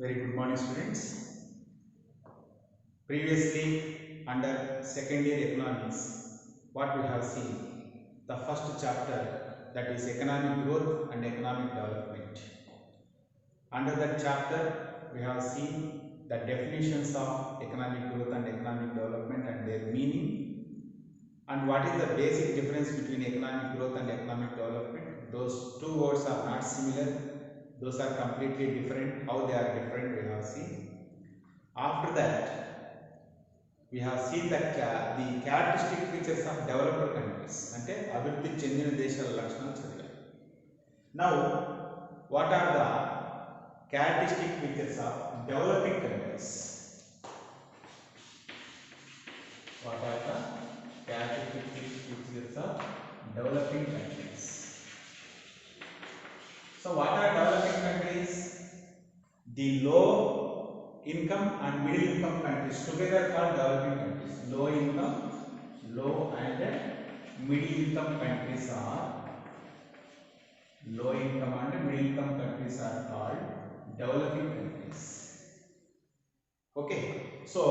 Very good morning, students. Previously, under second year economics, what we have seen, the first chapter, that is economic growth and economic development. Under that chapter, we have seen the definitions of economic growth and economic development and their meaning, and what is the basic difference between economic growth and economic development. Those two words are not similar, those are completely different. How they are different, we have seen. After that, we have seen that the characteristic features of developed countries, ante abhivruddhi chendina deshala lakshanalu chadivam. Now, what are the characteristic features of developing countries? What are the characteristic features of developing countries? So, what are developing countries? The low income and middle income countries together called developing countries. Low income, low and middle income countries are called developing countries. Okay, so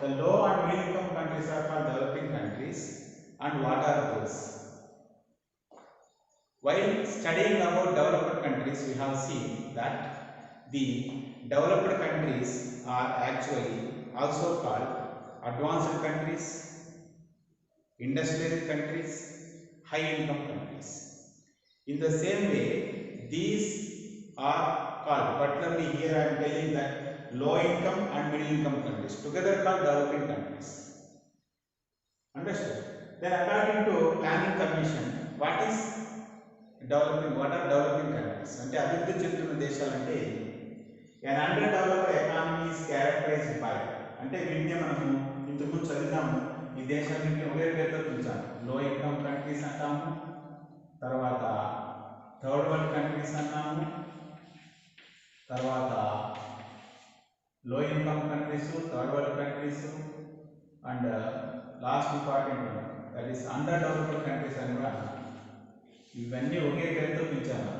the low and middle income countries are called developing countries. And what are those? While studying about developed countries, we have seen that the developed countries are actually also called advanced countries, industrial countries, high income countries. In the same way, these are called, particularly here I am telling that low income and middle income countries together called developing countries. Understood? Then according to Planning Commission, what are developing countries? అంటే అభివృద్ధి చెందుతున్న దేశాలు అంటే an underdeveloped economy is characterized by, అంటే వీటినే మనము ఇంతకుముందు చదివినాము. ఈ దేశాలన్నింటినీ ఒకే పేరుతో పిలిచాము. లో ఇన్కమ్ కంట్రీస్ అంటాము, తర్వాత థర్డ్ వరల్డ్ కంట్రీస్ అన్నాము, తర్వాత లో income countries, third world countries, and last important one that is under developed countries అని కూడా అన్నాము. ఇవన్నీ ఒకే పేరుతో పిలిచాము.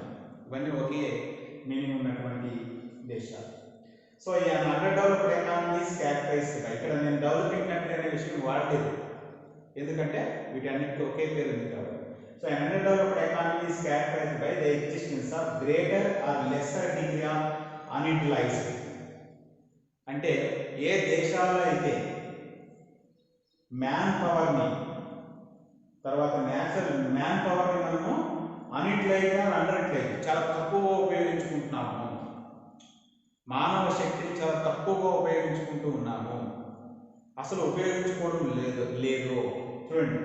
ఇవన్నీ ఒకే మీనింగ్ ఉన్నటువంటి దేశాలు. సో ఈ under developed economies characterised by, ఇక్కడ నేను డెవలపింగ్ కంట్రీ అనే విషయం వాడలేదు, ఎందుకంటే వీటన్నిటికీ ఒకే పేరు ఉంది కాబట్టి. So under developed economies characterised by the existence of greater are lesser degree of unutilised. అంటే ఏ దేశాల్లో అయితే మ్యాన్ పవర్ని, తర్వాత న్యాచురల్ మ్యాన్ పవర్ని మనము అన్యూటిలైజ్ ఆర్ అండర్ యూటిలైజ్ చాలా తక్కువగా ఉపయోగించుకుంటున్నాము, మానవ శక్తిని చాలా తక్కువగా ఉపయోగించుకుంటూ ఉన్నాము, అసలు ఉపయోగించుకోవడం లేదు. చూడండి,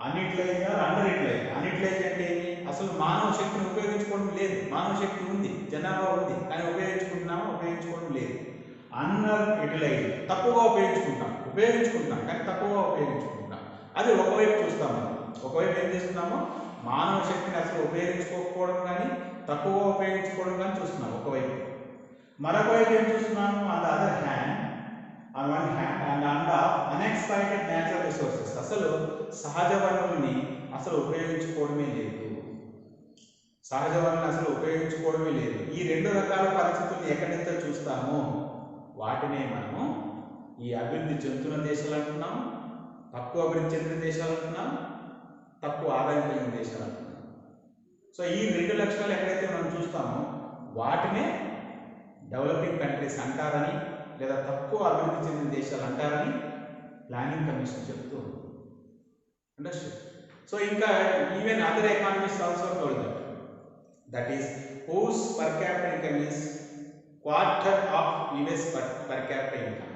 అన్యూటిలైజ్ ఆర్ అండర్ యూటిలైజ్. అన్యూటిలైజ్ అంటే ఏమి? అసలు మానవ శక్తిని ఉపయోగించుకోవడం లేదు. మానవ శక్తి ఉంది, జనాభా ఉంది, కానీ ఉపయోగించుకోవడం లేదు. అండర్ యూటిలైజ్, తక్కువగా ఉపయోగించుకుంటాం కానీ తక్కువగా ఉపయోగించుకుంటాం. అది ఒకవైపు చూస్తాం మనం. ఒకవైపు ఏం చేస్తున్నాము? మానవ శక్తిని అసలు ఉపయోగించుకోకపోవడం కానీ తక్కువగా ఉపయోగించుకోవడం కానీ చూస్తున్నాం ఒకవైపు. మరొక వైపు ఏం చూస్తున్నాము? On the other hand, on one hand and under unexploited natural resources, అసలు సహజ వనరుల్ని అసలు ఉపయోగించుకోవడమే లేదు. ఈ రెండు రకాల పరిస్థితుల్ని ఎక్కడైతే చూస్తామో వాటినే మనము ఈ అభివృద్ధి చెందుతున్న దేశాలు అంటున్నాం, తక్కువ అభివృద్ధి చెందిన దేశాలు అంటున్నాం, తక్కువ ఆదాయం కలిగిన దేశాలు అంటున్నాం. సో ఈ రెండు లక్షణాలు ఎక్కడైతే మనం చూస్తామో వాటినే డెవలపింగ్ కంట్రీస్ అంటారని, లేదా తక్కువ అభివృద్ధి చెందిన దేశాలు అంటారని ప్లానింగ్ కమిషన్ చెప్తూ ఉంది. అండర్స్టూడ్? సో ఇంకా even other economies also told that is whose per capita income is quarter of US per capita income.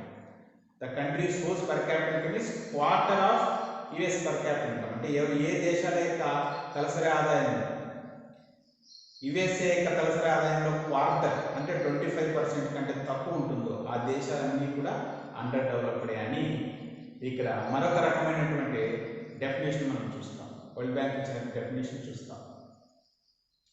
The countries whose per capita income is quarter of US per capita income. అంటే ఏ దేశాల యొక్క తలసరి ఆదాయం USA యొక్క తలసరి ఆదాయంలో quarter అంటే 25% కంటే తక్కువ ఉంటుందో ఆ దేశాలన్నీ కూడా అండర్ డెవలప్డ్ అని ఇక్కడ మరొక రకమైనటువంటి డెఫినేషన్ మనం చూస్తాం. వరల్డ్ బ్యాంక్ ఇచ్చిన డెఫినేషన్ చూస్తాం.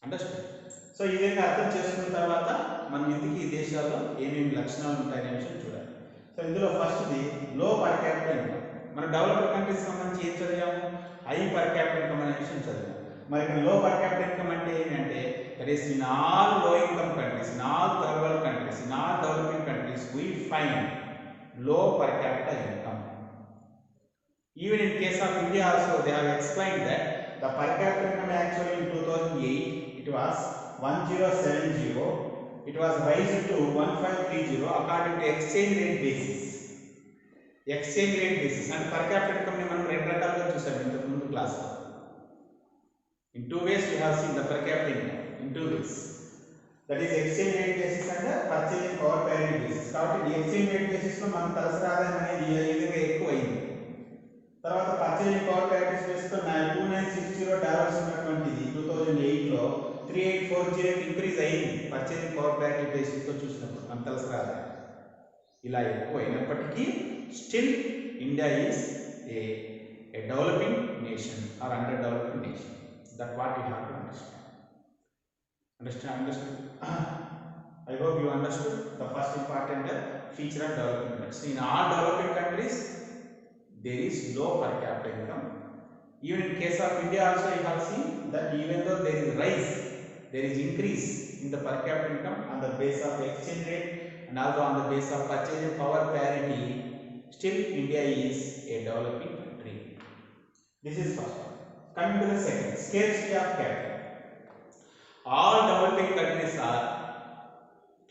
అండర్స్టాండ్? సో ఈ విధంగా అర్థం చేసుకున్న తర్వాత మనం ఇందుకు ఈ దేశాల్లో ఏమేమి లక్షణాలు ఉంటాయనే విషయం చూడాలి. సో ఇందులో ఫస్ట్ది లో పర్ క్యాపిటల్ ఇన్కమ్. మన డెవలప్డ్ కంట్రీస్ సంబంధించి ఏం చదివాము? హై పర్ క్యాపిటల్ ఇన్కమ్ అనే విషయం చదివాము. మరి ఇక్కడ లో పర్ క్యాపిటల్ ఇన్కమ్ అంటే ఏంటంటే దట్ ఈస్ ఇన్ ఆల్ లో income countries, in all third world countries, in all we find low per capita income. Even in case of India also, they have explained that the per capita income actually in 2008 it was 1070. It was raised to 1530 according to exchange rate basis. Exchange rate basis and per capita income ni మనం రెండు రకాలుగా చూసాం ఇంతకు ముందు class లో. In two ways we have seen the per capita income in two ways. That is exchange rate basis and purchasing power parity basis. కాబట్టి exchange rate basis లో మనం తలసరి ఆదాయం అనేది ఈ విధంగా ఎక్కువ అయింది. తర్వాత పర్చేజింగ్ పవర్ ప్యారిటీ బేస్ తో $2960 ఉన్నటువంటిది 2008 లో 3840 ఇంక్రీజ్ అయింది. పర్చేజింగ్ పవర్ ప్యారిటీ బేసిస్ తో చూసినప్పుడు మన తలసరి ఆదాయం ఇలా ఎక్కువ అయినప్పటికీ still India is a developing nation or under developing nation. That what you have to understood. I hope you understood the first important feature of developing countries. In all developing countries there is low per capita income. Even in case of India also you have seen that even though there is rise, there is increase in the per capita income on the base of exchange rate and also on the base of purchasing power parity, still India is a developing country. This is first. Coming to the second, scarcity of capital. All developing countries are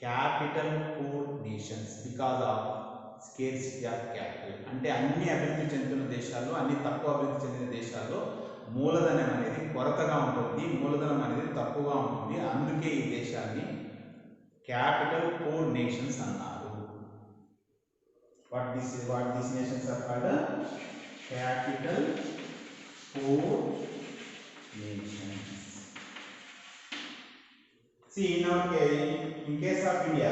capital poor nations because of scarcity of capital. అంటే అన్ని అభివృద్ధి చెందుతున్న దేశాల్లో, అన్ని తక్కువ అభివృద్ధి చెందిన దేశాల్లో మూలధనం అనేది కొరతగా ఉంటుంది, మూలధనం అనేది తక్కువగా ఉంటుంది. అందుకే ఈ దేశాన్ని క్యాపిటల్ పూర్ నేషన్స్ అన్నారు. What these nations are called capital poor nations. See, in case of India,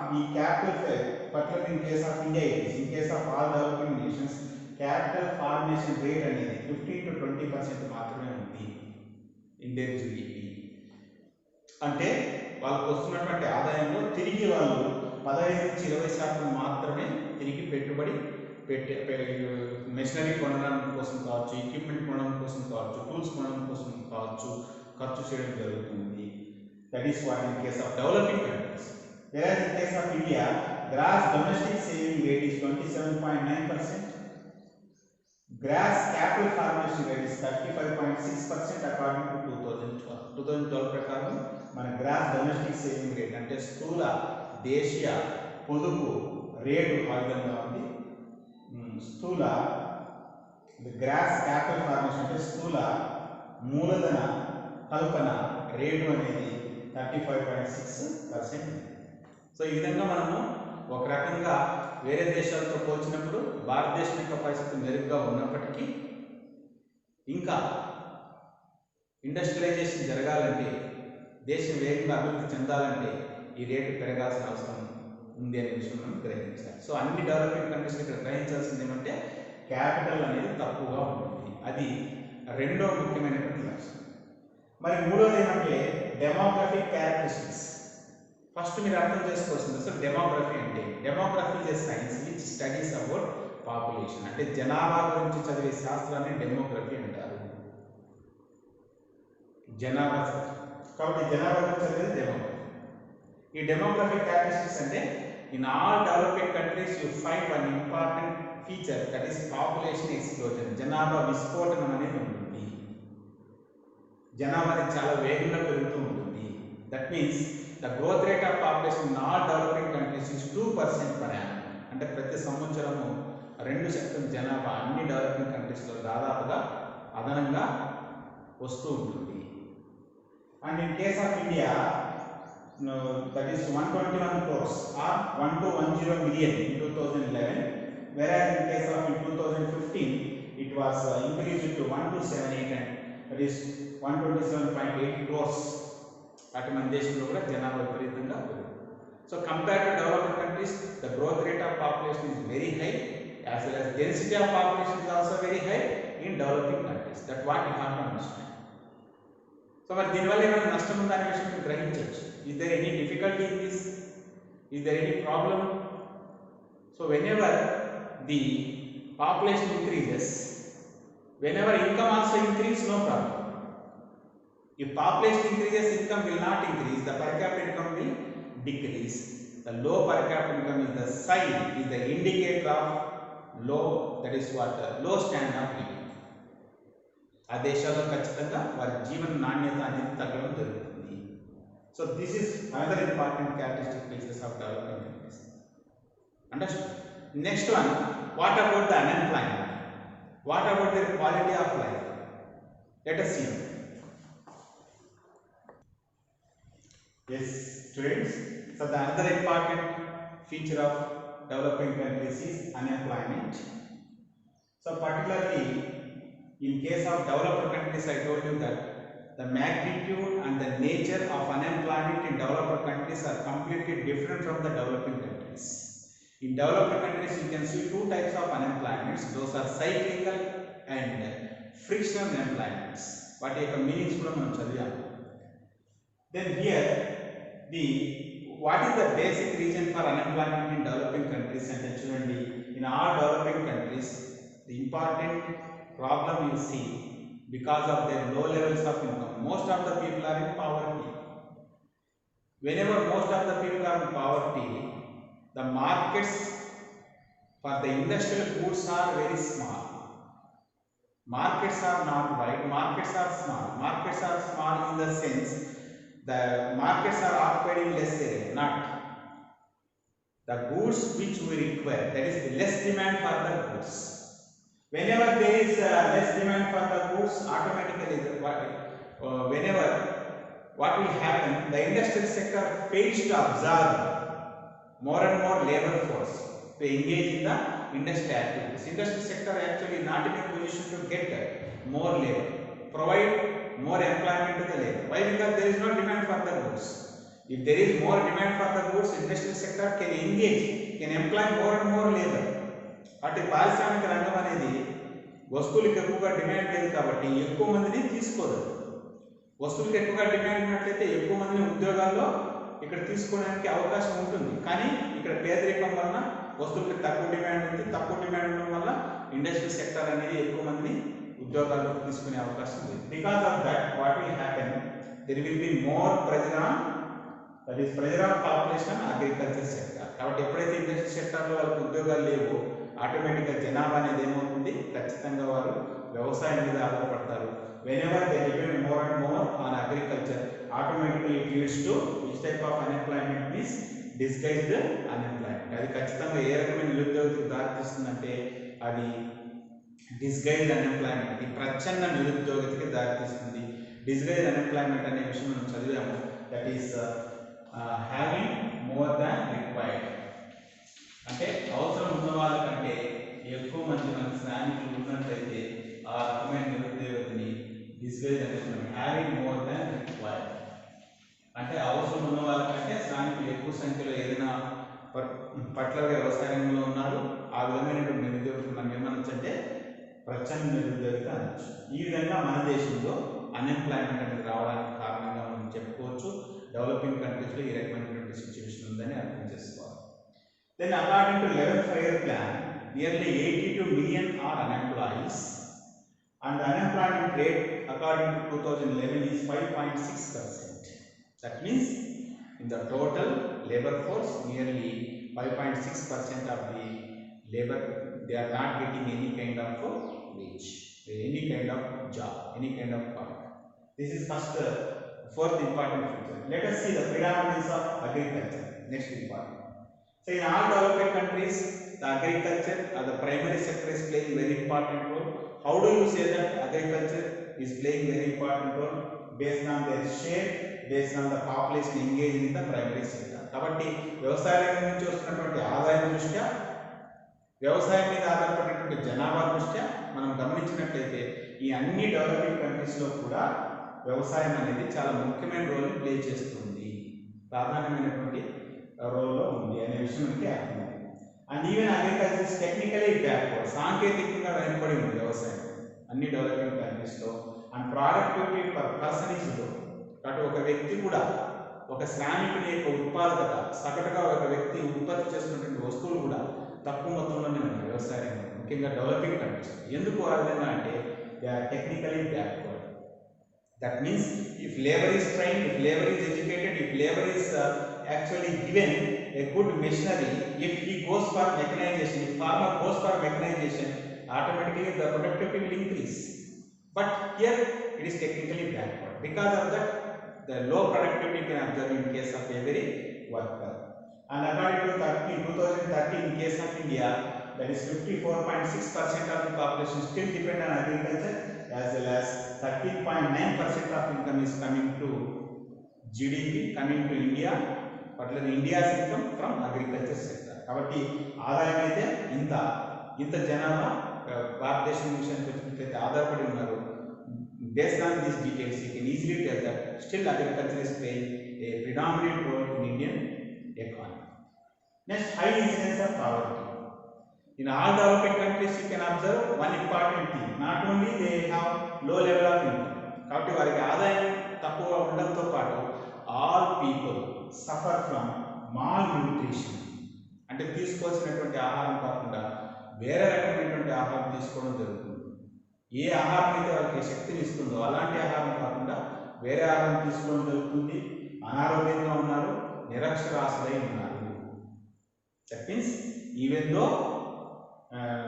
the capital, particularly in case of India, in case of all developing nations, capital formation rate అనేది 15 to 20% మాత్రమే ఉంది in their GDP. అంటే వాళ్ళకు వస్తున్నటువంటి ఆదాయంలో తిరిగి వాళ్ళు 15 నుంచి 20% మాత్రమే తిరిగి పెట్టుబడి మెషినరీ కొనడం కోసం కావచ్చు, ఎక్విప్మెంట్ కొనడం కోసం కావచ్చు, టూల్స్ కొనడం కోసం కావచ్చు ఖర్చు చేయడం జరుగుతుంది. That is what in case of developing countries. Whereas in case of India, gross domestic saving rate is 27.9%. Gross capital formation rate is 35.6% according to 2012. 2012 ప్రకారం మన గ్రాస్ డొమెస్టిక్ సేవింగ్ రేట్ అంటే స్థూల దేశీయ పొదుపు రేటు ఆ విధంగా ఉంది. స్థూల గ్రాస్ క్యాపిటల్ ఫార్మేషన్ అంటే స్థూల మూలధన కల్పన రేటు అనేది 35.6%. సో ఈ విధంగా మనము ఒక రకంగా వేరే దేశాలతో పోల్చినప్పుడు భారతదేశం యొక్క పరిస్థితి మెరుగ్గా ఉన్నప్పటికీ ఇంకా ఇండస్ట్రియలైజేషన్ జరగాలంటే, దేశం వేగంగా అభివృద్ధి చెందాలంటే ఈ రేటు పెరగాల్సిన అవసరం ఉంది అనే విషయం మనం గ్రహించాలి. సో అన్ని డెవలపింగ్ కంట్రీస్ ఇక్కడ గ్రహించాల్సింది ఏమంటే క్యాపిటల్ అనేది తక్కువగా ఉంటుంది. అది రెండో ముఖ్యమైనటువంటి లక్షణం. మరి మూడోది ఏమంటే డెమోగ్రఫిక్ క్యారెక్టరిస్టిక్స్. ఫస్ట్ మీరు అర్థం చేసుకోవాల్సింది అసలు డెమోగ్రఫీ అంటే. Demography is a science which studies about population. అంటే జనాభా గురించి చదివే శాస్త్రాన్ని డెమోగ్రఫీ అంటారు. జనాభా కాబట్టి జనాభా గురించి చదివేది డెమోగ్రఫీ. ఈ డెమోగ్రఫిక్ క్యారెక్టరిస్టిక్స్ అంటే in all developing countries you find one important feature that is population explosion. జనాభా విస్ఫోటనం అనేది ఉంటుంది. జనాభా అనేది చాలా వేగంగా పెరుగుతూ ఉంటుంది. That means the growth rate of population in all developing countries is 2% per annum. అంటే ప్రతి సంవత్సరము 2% జనాభా అన్ని డెవలపింగ్ కంట్రీస్లో దాదాపుగా అదనంగా వస్తూ ఉంటుంది. And in case of India that is 121 crores or 1210 million in 2011, whereas in case of 2015 it was increased to 1278 and that is 127.8 crores. అటు మన దేశంలో కూడా జనాభా విపరీతంగా పెరుగుతుంది. So compare to developed countries the growth rate of population is very high as well as density of population is also very high in developing countries. That what you have to understand. So మరి దీనివల్ల ఏమైనా నష్టం ఉందనే విషయం మీరు గ్రహించవచ్చు. Is there any difficulty in this? Is there any problem? So whenever the population increases, whenever income also increase, no problem. If population increases, income will not increase, the per capita income will decrease. the low per capita income is the sign, is the indicator of low, that is what, low standard of living. ఆ దేశాల్లో ఖచ్చితంగా వారి జీవన నాణ్యత అనేది తగ్గడం జరుగుతుంది. So this is another important characteristic features of developing countries. Understand? Next one, what about the unemployment? What about their quality of life? Let us see. Yes, students. So the another important feature of developing countries is unemployment. So particularly in case of developed countries, I told you that the magnitude and the nature of unemployment in developed countries are completely different from the developing countries. In developed countries, you can see two types of unemployments. Those are cyclical and frictional unemployments. What are the meanings from Chadiya? Then here, what is the basic reason for unemployment in developing countries? And actually, in all developing countries, the important problem you see, because of their low levels of income, most of the people are in poverty. Whenever most of the people are in poverty, the markets for the industrial goods are very small. Markets are not wide, markets are small. Markets are small in the sense the markets are occupied in less area, not the goods which we require. That is the less demand for the goods. Whenever there is less demand for the goods, automatically whenever what will happen, the industrial sector fails to absorb more and more labor force to engage in the industrial activities. Industrial sector actually not in a position to get more labor, provide more employment to the labor. Why? Because there is no demand for the goods. If there is more demand for the goods, industrial sector can engage, can employ more and more labor. అటు పారిశ్రామిక రంగం అనేది వస్తువులకు ఎక్కువగా demand లేదు కాబట్టి ఎక్కువ మందిని తీసుకోదు. వస్తువులకు ఎక్కువగా డిమాండ్ ఉన్నట్లయితే ఎక్కువ మందిని ఉద్యోగాల్లో ఇక్కడ తీసుకోవడానికి అవకాశం ఉంటుంది. కానీ ఇక్కడ పేదరికం వలన వస్తువులకు తక్కువ డిమాండ్ ఉంది. తక్కువ డిమాండ్ ఉండడం వల్ల ఇండస్ట్రియల్ సెక్టర్ అనేది ఎక్కువ మందిని ఉద్యోగాల్లో తీసుకునే అవకాశం ఉంది. Because of that what will happen, there will be more pressure on, that is pressure of population agriculture sector. కాబట్టి ఎప్పుడైతే ఇండస్ట్రియల్ సెక్టర్లో వాళ్ళకి ఉద్యోగాలు లేవో ఆటోమేటిక్గా జనాభా అనేది ఏమవుతుంది, ఖచ్చితంగా వారు వ్యవసాయం మీద ఆధారపడతారు. Whenever they depend more and more on agriculture, automatically it leads to which type of unemployment means disguised unemployment. అది ఖచ్చితంగా ఏ రకమైన నిరుద్యోగతకు దారితీస్తుందంటే అది డిస్గైజ్డ్ అన్ఎంప్లాయ్మెంట్, ఇది ప్రచ్ఛన్న నిరుద్యోగతకి దారితీస్తుంది. డిస్గైజ్డ్ అన్ఎంప్లాయ్మెంట్ అనే విషయం మనం చదివాము. That is having more than required, అంటే అవసరం ఉన్న వాళ్ళకంటే ఎక్కువ మంది మన శ్రామికులు ఉన్నట్లయితే ఆ రకమైన నిరుద్యోగతని disguised unemployment, having more than required. అంటే అవసరం ఉన్న వాళ్ళకంటే శ్రామికులు ఎక్కువ సంఖ్యలో ఏదైనా పట్ల వ్యవసాయ రంగంలో ఉన్నారు, ఆ విధమైనటువంటి నిరుద్యోగత మనం ఏమనొచ్చంటే ప్రచ్ఛన్న నిరుద్యోగత అనొచ్చు. ఈ విధంగా మన దేశంలో అన్ఎంప్లాయ్మెంట్ అనేది రావడానికి కారణంగా మనం చెప్పుకోవచ్చు. డెవలపింగ్ కంట్రీస్లో ఈ రకమైనటువంటి సిచ్యువేషన్ ఉందని అర్థం చేసుకోవాలి. Then according to 11th Five-Year Plan, nearly 82 million are unemployed, and the unemployment rate according to 2011 is 5.6%. That means in the total labor force, nearly 5.6% of the labor, they are not getting any kind of wage, any kind of job, any kind of work. This is first, fourth important feature. Let us see the predominance of agriculture. Next important. So in all developing countries, the agriculture or the primary sector is playing very important role. How do you say that agriculture is playing very important role? Based on their share, based on the population engaged in the primary sector. కాబట్టి వ్యవసాయ రంగం నుంచి వస్తున్నటువంటి ఆదాయం దృష్ట్యా, వ్యవసాయం మీద ఆధారపడినటువంటి జనాభా దృష్ట్యా మనం గమనించినట్లయితే ఈ అన్ని డెవలపింగ్ కంట్రీస్లో కూడా వ్యవసాయం అనేది చాలా ముఖ్యమైన రోల్ని ప్లే చేస్తుంది, ప్రాధాన్యమైనటువంటి రోల్లో ఉంది అనే విషయం మనకి అర్థమైంది. And even agriculture is technically backward, సాంకేతికంగా వెనుకబడి ఉంది వ్యవసాయం అన్ని డెవలపింగ్ కంట్రీస్లో. And productivity per person is low, కాబట్టి ఒక వ్యక్తి కూడా, ఒక శ్రామికుని యొక్క ఉత్పాదకత, సగటుగా ఒక వ్యక్తి ఉత్పత్తి చేస్తున్నటువంటి వస్తువులు కూడా తక్కువ మొత్తంలోనే ఉన్నాయి వ్యవసాయ రంగం, ముఖ్యంగా డెవలపింగ్ కంట్రీస్. ఎందుకు ఆ విధంగా అంటే they are technically backward. That means if labor is trained, if labor is educated, if labor is actually given a good machinery, if he goes for mechanization, if farmer goes for mechanization, automatically the productivity will increase. But here it is technically backward. Because of that, the low productivity can observe in case of every worker. And according to 2013, in case of India, that is 54.6% of the population still depend on agriculture, as well as 13.9% of income is coming to GDP, coming to India, particularly India's income from agriculture sector. కాబట్టి ఆదాయం అయితే ఇంత జనాభా భారతదేశం విషయానికి వచ్చినట్లయితే ఆధారపడి ఉన్నారు. Based on these details, you can easily tell that still agriculture is playing a predominant role in Indian economy. Next, high incidence of poverty. In all developing countries, you can observe one important thing. Not only they have low level of income, కాబట్టి వారికి ఆదాయం తక్కువ ఉండడంతో పాటు all people suffer from malnutrition. అంటే తీసుకోవాల్సినటువంటి ఆహారం కాకుండా వేరే రకమైనటువంటి ఆహారం తీసుకోవడం జరుగుతుంది. ఏ ఆహారం అయితే వాళ్ళకి శక్తిని ఇస్తుందో అలాంటి ఆహారం కాకుండా వేరే ఆహారం తీసుకోవడం జరుగుతుంది. అనారోగ్యంగా ఉన్నారు, నిరక్షరాస్యులై ఉన్నారు. That means even though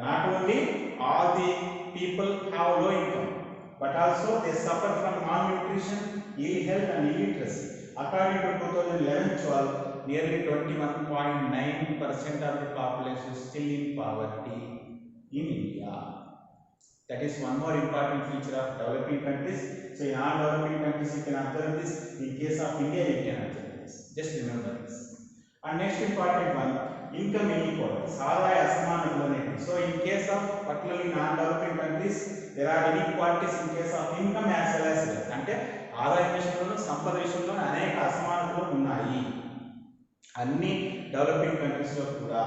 not only all the people have low income, but also they suffer from malnutrition, ill health and illiteracy. According to 2011-12, nearly 21.9% of the population is still in poverty in India. That is one more important feature of developing countries. So in all developing countries you can observe this. In case of India you can observe this. Just remember this. And next important one, income inequality. ఆదాయ అసమానతలు అనేవి. So in case of particularly non-developing countries, there are inequalities in case of income as well as wealth. అంటే ఆదాయ విషయంలోనూ సంపద విషయంలోనూ అనేక అసమానతలు ఉన్నాయి అన్ని డెవలపింగ్ కంట్రీస్ లో కూడా.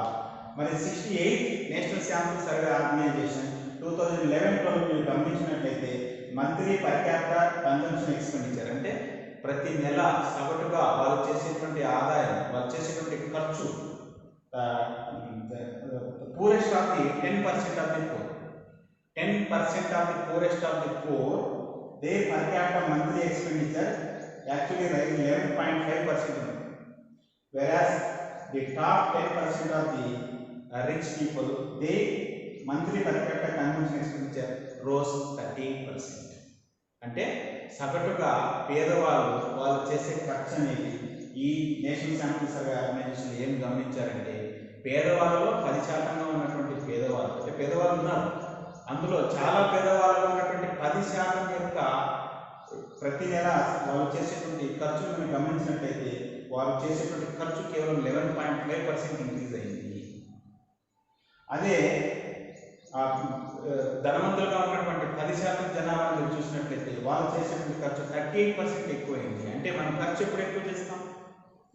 మరి 68 నేషనల్ శాంపుల్ సర్వే ఆర్గనైజేషన్ 2011-12 మీరు గమనించినట్లయితే monthly per capital consumption expenditure అంటే ప్రతి నెల సగటుగా వాళ్ళు చేసేటువంటి ఆదాయం, వాళ్ళు చేసేటువంటి ఖర్చు, poorest of the 10% of the poor, 10% of the poorest of the poor, their per capita monthly expenditure actually rising 11.5%, whereas the top 10% of the rich people, they monthly per capita consumption expenditure rose 13%. అంటే సగటుగా పేదవాళ్ళు వాళ్ళు చేసే ఖర్చు అనేది ఈ national sample survey organisation ఏం గమనించారంటే పేదవాళ్ళలో 10% ఉన్నటువంటి పేదవాళ్ళు, అంటే పేదవాళ్ళు ఉన్నారు, అందులో చాలా పేదవాళ్ళలో ఉన్నటువంటి 10% యొక్క ప్రతి నెల వాళ్ళు చేసేటువంటి ఖర్చులను గమనించినట్లయితే వారు చేసేటువంటి ఖర్చు కేవలం 11.5% ఇంక్రీజ్ అయింది. అదే ధనవంతులుగా ఉన్నటువంటి 10% జనాభాను మీరు చూసినట్లయితే వాళ్ళు చేసేటువంటి ఖర్చు 38% ఎక్కువైంది. అంటే మనం ఖర్చు ఎప్పుడు ఎక్కువ చేస్తాం?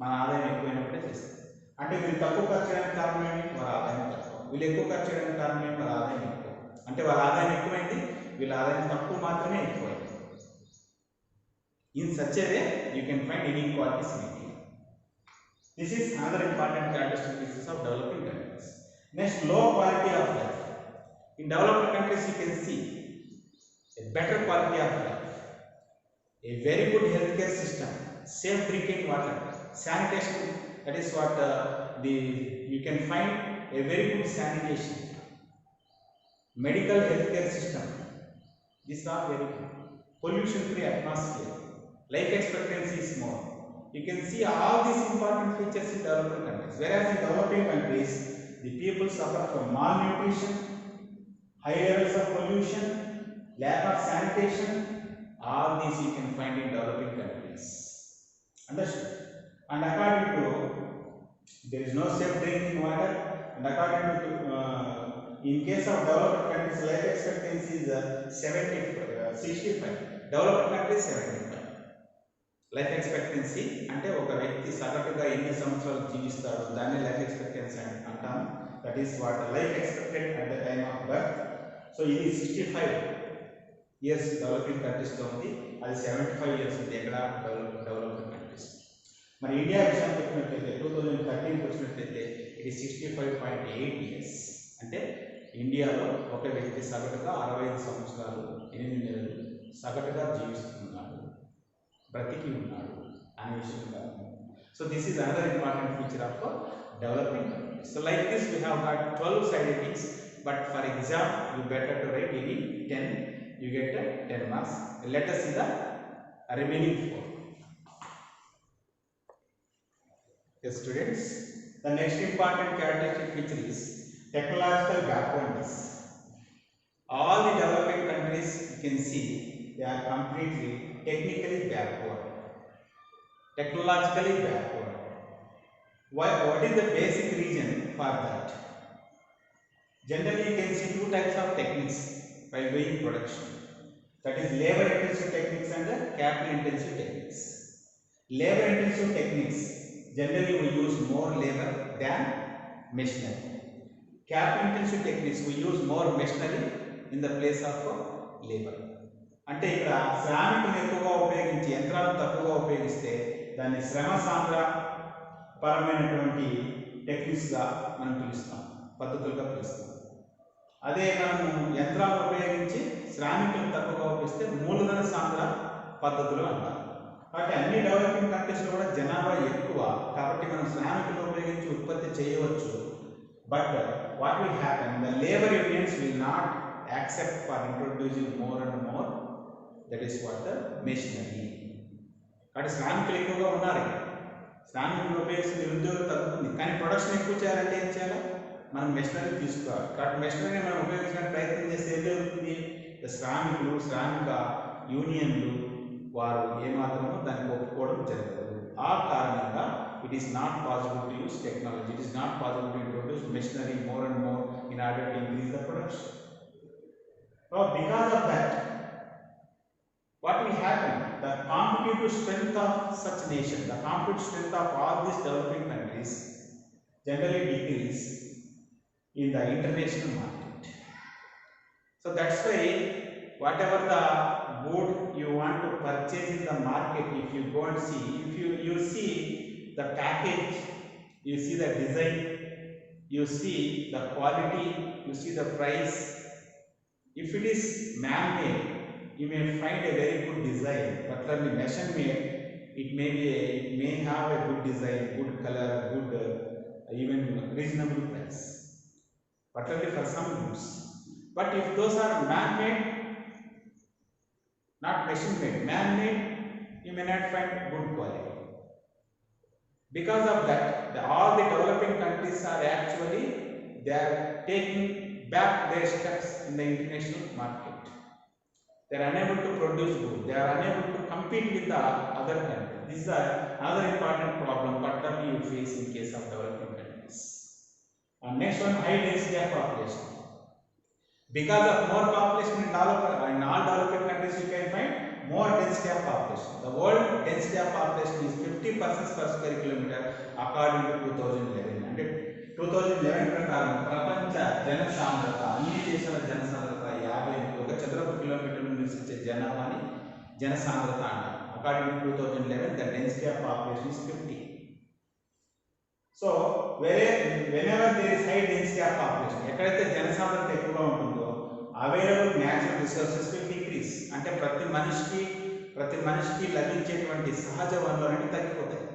మన ఆదాయం ఎక్కువైనప్పుడే చేస్తాం. అంటే వీళ్ళు తక్కువ ఖర్చు చేయడానికి కారణం ఏంటి? వారి ఆదాయం తక్కువ. వీళ్ళు ఎక్కువ ఖర్చు చేయడానికి కారణం ఏంటి? వారి ఆదాయం ఎక్కువ. అంటే వాళ్ళ ఆదాయం ఎక్కువైంది, వీళ్ళ ఆదాయం తక్కువ మాత్రమే ఎక్కువైంది. In such a way you can find inequalities in India. This is another important characteristic of developing countries. Next, low quality of life. In developed countries you can see a better quality of life, a very good healthcare system, safe drinking water, sanitation. That is what you can find a very good sanitation, medical healthcare system. These are very good. Pollution free atmosphere, life expectancy is more. You can see all these important features in developing countries. Whereas in developing countries, the people suffer from malnutrition, high levels of pollution, lack of sanitation. All these you can find in developing countries. Understood? And according to, there is no safe drinking water. And according to, in case of developed countries, life expectancy is 65. Developed countries 75. Life expectancy అంటే ఒక వ్యక్తి సగటుగా ఎన్ని సంవత్సరాలు జీవిస్తాడు దాన్ని life expectancy అంటాం. That is what life expected at the time of birth. So ఇది 65 years developing కంట్రీస్లో ఉంది, అది 75 years ఉంది ఎక్కడ డెవలప్డ్ కంట్రీస్. మరి ఇండియా విషయానికి వచ్చినట్లయితే 2013 వచ్చినట్లయితే ఇది 65.8 years. అంటే ఇండియాలో ఒక వ్యక్తి సగటుగా 65 సంవత్సరాలు 8 నెలలు సగటుగా జీవిస్తున్నాడు, బ్రతికి ఉన్నాడు అనే విషయం కాదు. So this is another important feature of developing countries. So like this we have got 12 side effects, but for exam you better to write any 10, you get 10 marks. Let us see the remaining 4. Yes students, the next important characteristic feature is technological backwardness. All the developing countries you can see they are completely technically backward, technologically backward. What is the basic reason for that? Generally you can see two types of techniques while doing production, that is labor intensive techniques and capital intensive techniques. Labor intensive techniques, generally we use more labor than machinery. Capital intensive techniques we use more machinery in the place of labor. అంటే ఇక్కడ శ్రామికులను ఎక్కువగా ఉపయోగించి యంత్రాలను తక్కువగా ఉపయోగిస్తే దాన్ని శ్రమ సాంద్ర పరమైనటువంటి టెక్నిక్స్గా మనం పిలుస్తాం, పద్ధతులుగా పిలుస్తాం. అదే మనము యంత్రాలను ఉపయోగించి శ్రామికులను తక్కువగా ఉపయోగిస్తే మూలధన సాంద్ర పద్ధతులు అంటారు. కాబట్టి అన్ని డెవలపింగ్ కంట్రీస్లో కూడా జనాభా ఎక్కువ, కాబట్టి మనం శ్రామికులను ఉపయోగించి ఉత్పత్తి చేయవచ్చు. But what will happen, the labour unions will not accept for introducing more and more, that is what the machinery. కాబట్టి శ్రామికులు ఎక్కువగా ఉన్నారు, శ్రామికులు ఉపయోగిస్తే నిరుద్యోగం తగ్గుతుంది. కానీ ప్రొడక్షన్ ఎక్కువ చేయాలంటే ఏం చేయాలి, మనం మెషినరీ తీసుకోవాలి. కాబట్టి మెషినరీ మనం ఉపయోగించడానికి ప్రయత్నం చేస్తే ఏం జరుగుతుంది, శ్రామికులు శ్రామిక యూనియన్లు వారు ఏమాత్రమో దానికి ఒప్పుకోవడం జరగదు. ఆ కారణంగా it is not possible to use technology, it is not possible to introduce machinery more and more in order to increase the production. So because of that, what will happen, the competitive strength of such nation, the competitive strength of all these developing countries generally decrease in the international market. So that's why whatever the good you want to purchase in the market, if you go and see, if you see the package, you see the design, you see the quality, you see the price. If it is man-made, you may find a very good design, but when the machine-made, it may have a good design, good color, good even reasonable price, particularly for some goods. But if those are man-made, not machine-made, man-made, you may not find good quality. Because of that, all the developing countries are actually, they are taking back their steps in the international market. They are unable to produce goods, they are unable to compete with the other countries. This is another important problem particularly you face in case of developing countries. And next one, high density of population. Because of more population in all developing countries, you can find more density of population. The world density of population is 50% per square kilometer according to 2011. అంటే 2011 ప్రకారం ప్రపంచ జనసాంద్రత, అన్ని దేశాల జనసాంద్రత 50, ఒక చదరపు కిలోమీటర్లు నివసించే జనాభాని జనసాంద్రత అంటారు. According to 2011 the density of population is 50. So whenever there is high density of population, ఎక్కడైతే జనసాంద్రత ఎక్కువగా ఉంటుందో available natural resources will decrease. అంటే ప్రతి మనిషికి లభించేటువంటి సహజ వనరులన్నీ తగ్గిపోతాయి.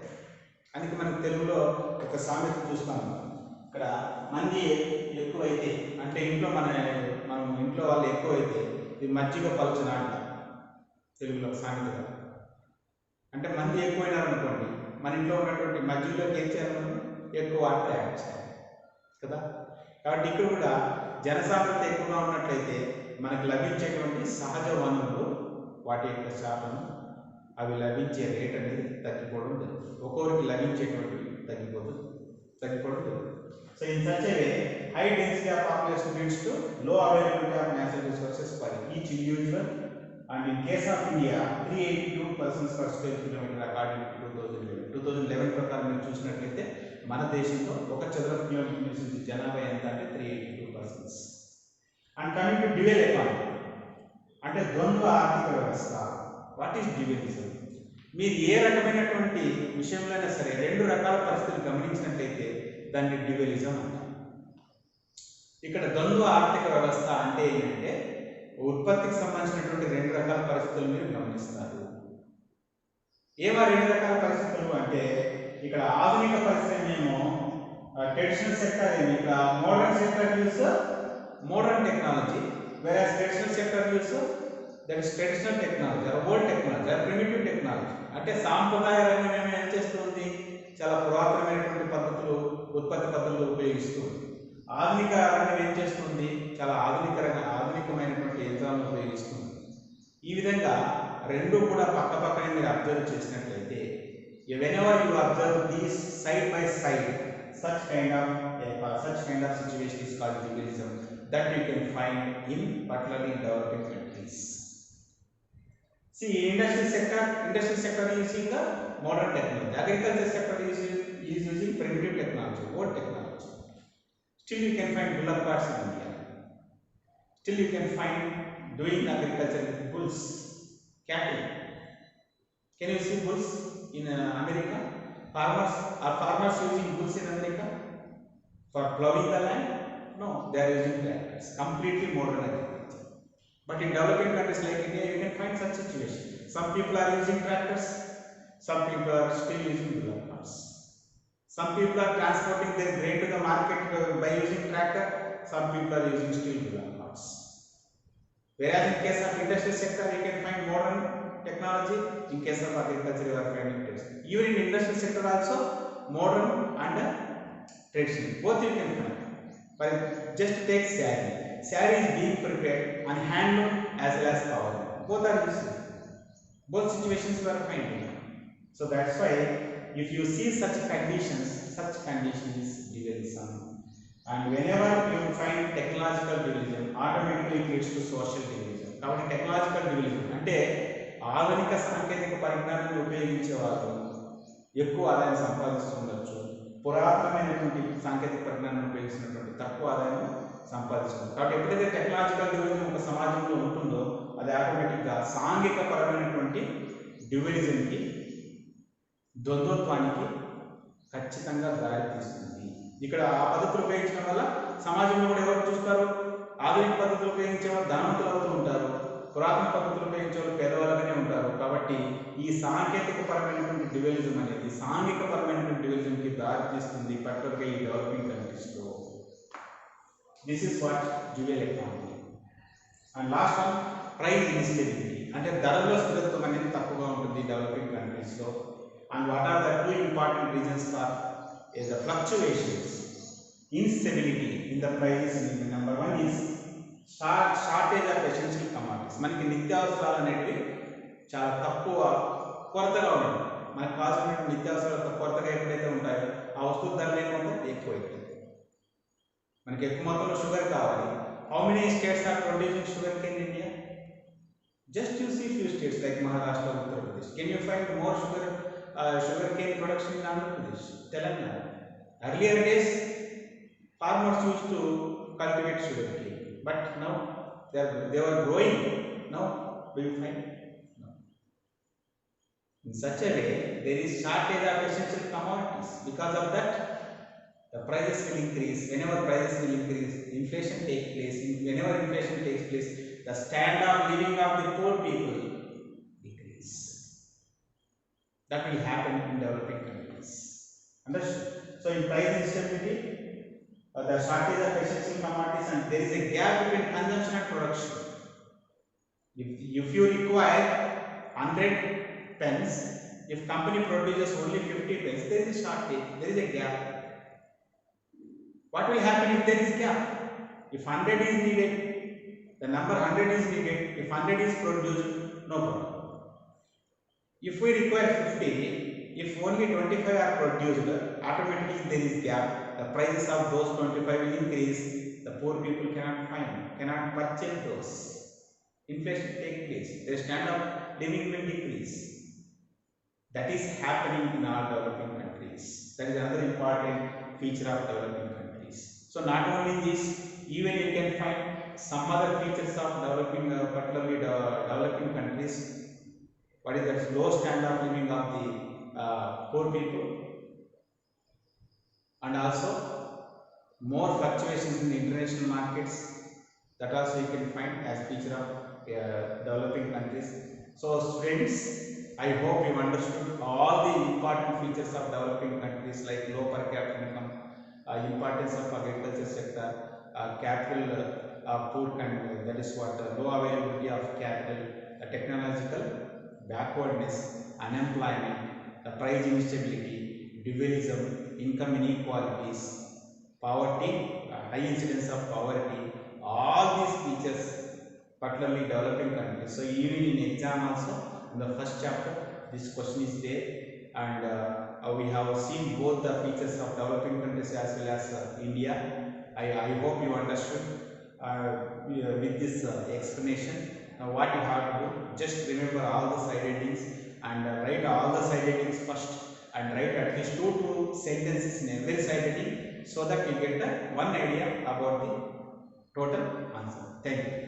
అందుకే మనకు తెలుగులో ఒక సామెత చూస్తాము, ఇక్కడ మంది ఎక్కువైతే అంటే ఇంట్లో మనం ఇంట్లో వాళ్ళు ఎక్కువైతే ఇది మజ్జిగ పలుచన అంట తెలుగులో సామెత. అంటే మంది ఎక్కువైనారనుకోండి, మన ఇంట్లో ఉన్నటువంటి మజ్జిగలోకి ఏం చేయాలి, మనం ఎక్కువ వాటర్ యాడ్ చేయాలి కదా. కాబట్టి ఇక్కడ కూడా జనసాంద్రత ఎక్కువగా ఉన్నట్లయితే మనకు లభించేటువంటి సహజ వనరులు వాటి యొక్క శాతం, అవి లభించే రేట్ అనేది తగ్గిపోవడం జరుగుతుంది. ఒక్కొక్కరికి లభించేటువంటి తగ్గిపోవడం జరుగుతుంది. So in such a way high density of population leads to low availability of natural resources for each individual, and in case of India 382 persons per square kilometer according to 2011 ప్రకారం మీరు చూసినట్లయితే మన దేశంలో ఒక చదరపు కిలోమీటర్ నివసించే జనాభా ఎంత అంటే 382 persons. And coming to dual economy అంటే ద్వంద్వ ఆర్థిక వ్యవస్థ. What is dualism? మీరు ఏ రకమైనటువంటి విషయంలో అయినా సరే రెండు రకాల పరిస్థితులు గమనించినట్లయితే దాన్ని డ్యూయలిజం అంటారు. ఇక్కడ ద్వంద్వ ఆర్థిక వ్యవస్థ అంటే ఏంటంటే ఉత్పత్తికి సంబంధించినటువంటి రెండు రకాల పరిస్థితులు మీరు గమనిస్తారు. ఏమా రెండు రకాల పరిస్థితులు అంటే, ఇక్కడ ఆధునిక పరిశ్రమ ఏమో ట్రెడిషనల్ సెక్టర్ ఏమి, ఇక్కడ modern sector use modern technology, whereas traditional sector use that is traditional technology are old technology are primitive technology. అంటే సాంప్రదాయ రంగం ఏం చేస్తుంది, చాలా పురాతనమైనటువంటి పద్ధతులు, ఉత్పత్తి పద్ధతులు ఉపయోగిస్తుంది. ఆధునిక రంగం ఏం చేస్తుంది, చాలా ఆధునికమైనటువంటి యంత్రాలను ఉపయోగిస్తుంది. ఈ విధంగా రెండు కూడా పక్క పక్కనే మీరు అబ్జర్వ్ చేసినట్లయితే, whenever you observe these side by side, such kind of situation is called dualism that you can find in particularly developing countries. See, industrial sector is using the modern technology, agriculture sector is using primitive technology, old technology. Still you can find bullock carts in India. Still you can find doing agriculture with bulls, cattle. Can you see bulls in America? Farmers using bulls in America for plowing the land? No, they are using tractors. Completely modern agriculture. But in developing countries like India, you can find such situation. Some people are using tractors. Some people are still using bullock carts. Some people are transporting their grain to the market by using tractor. Some people are using still bullock carts. Whereas in case of industrial sector, you can find modern technology. In case of agriculture, you are finding traditional. Even in industrial sector also, modern and traditional, both you can find. But just take saree. Saree is being prepared on handloom as well as power. Both are useful. Both situations you are finding. So that's why if you see such conditions is dualism. And whenever you find technological dualism, automatically leads to social dualism. కాబట్టి technological dualism అంటే ఆధునిక సాంకేతిక పరిజ్ఞానాన్ని ఉపయోగించేవారు ఎక్కువ ఆదాయం సంపాదిస్తుండొచ్చు, పురాతనమైనటువంటి సాంకేతిక పరిజ్ఞానాన్ని ఉపయోగించినటువంటి తక్కువ ఆదాయం సంపాదిస్తుంది. కాబట్టి ఎప్పుడైతే టెక్నాలజికల్ డ్యూయలిజం ఒక సమాజంలో ఉంటుందో, అది ఆటోమేటిక్గా సాంఘిక పరమైనటువంటి డ్యూయలిజంకి, ద్వంద్వత్వానికి ఖచ్చితంగా దారితీస్తుంది. ఇక్కడ ఆ పద్ధతులు ఉపయోగించడం వల్ల సమాజంలో కూడా ఎవరు చూస్తారు, ఆధునిక పద్ధతులు ఉపయోగించే వాళ్ళు ధనవంతులు అవుతూ ఉంటారు, పురాతన పద్ధతులు ఉపయోగించే వాళ్ళు పేదవాళ్ళగానే ఉంటారు. కాబట్టి ఈ సాంకేతిక పరమైనటువంటి డ్యూయలిజం అనేది సాంఘిక పరమైనటువంటి డ్యూయలిజంకి దారితీస్తుంది, పర్టికులర్గా ఈ డెవలపింగ్ కంట్రీస్లో. This is what dual economy. And last one, price instability, అంటే ధరలో స్థిరత్వం అనేది తక్కువగా ఉంటుంది డెవలపింగ్ కంట్రీస్లో. And what are the two important reasons for is the fluctuations, instability in the prices. Number one is shortage of essential commodities. మనకి నిత్యావసరాలు అనేవి చాలా తక్కువ, కొరతగా ఉన్నాయి. మనకు కావాల్సిన నిత్యావసరాలు కొరతగా ఎప్పుడైతే ఉంటాయో ఆ వస్తువు ధరలు ఏమవుతాయి, ఎక్కువ అవుతుంది. మనకి ఎక్కువ మొత్తంలో షుగర్ కావాలి. How many states are producing sugar cane in India? Just you see few states like Maharashtra, Uttar Pradesh. Can you find more sugar cane production in Andhra Pradesh, Telangana? Earlier days, farmers used to cultivate sugar cane, but now they were growing. Now, do you find? No. In such a way, there is shortage of essential commodities. Because of that, the prices will increase. Whenever prices will increase, inflation takes place. Whenever inflation takes place, the standard of living of the poor people decrease. That will happen in developing countries. Understood? So in price instability, the shortage of essential commodities, and there is a gap between consumption and production. If you require 100 pens, if company produces only 50 pens, there is a shortage, there is a gap. What will happen if there is gap? If 100 is needed, the number 100 is needed. If 100 is produced, no problem. If we require 50, if only 25 are produced, automatically there is gap. The prices of those 25 will increase. The poor people cannot purchase those. Inflation take place. Their standard of living will decrease. That is happening in all developing countries. That is another important feature of developing countries. So not only this, even you can find some other features of developing, particularly developing countries. What is that? Low standard of living of the poor people, and also more fluctuations in the international markets. That also you can find as feature of developing countries. So students, I hope you understood all the important features of developing countries like low per capita income, importance of agriculture sector, capital poor country, that is what low availability of capital, technological backwardness, unemployment, price instability, dualism, income inequalities, poverty, high incidence of poverty, all these features particularly developing countries. So even in exam also, in the first chapter, this question is there, and we have seen both the features of developing countries as well as India. I hope you understood with this explanation. Now what you have to do, just remember all the side headings and write all the side headings first, and write at least 2 sentences in every side heading, so that you get one idea about the total answer. Thank you.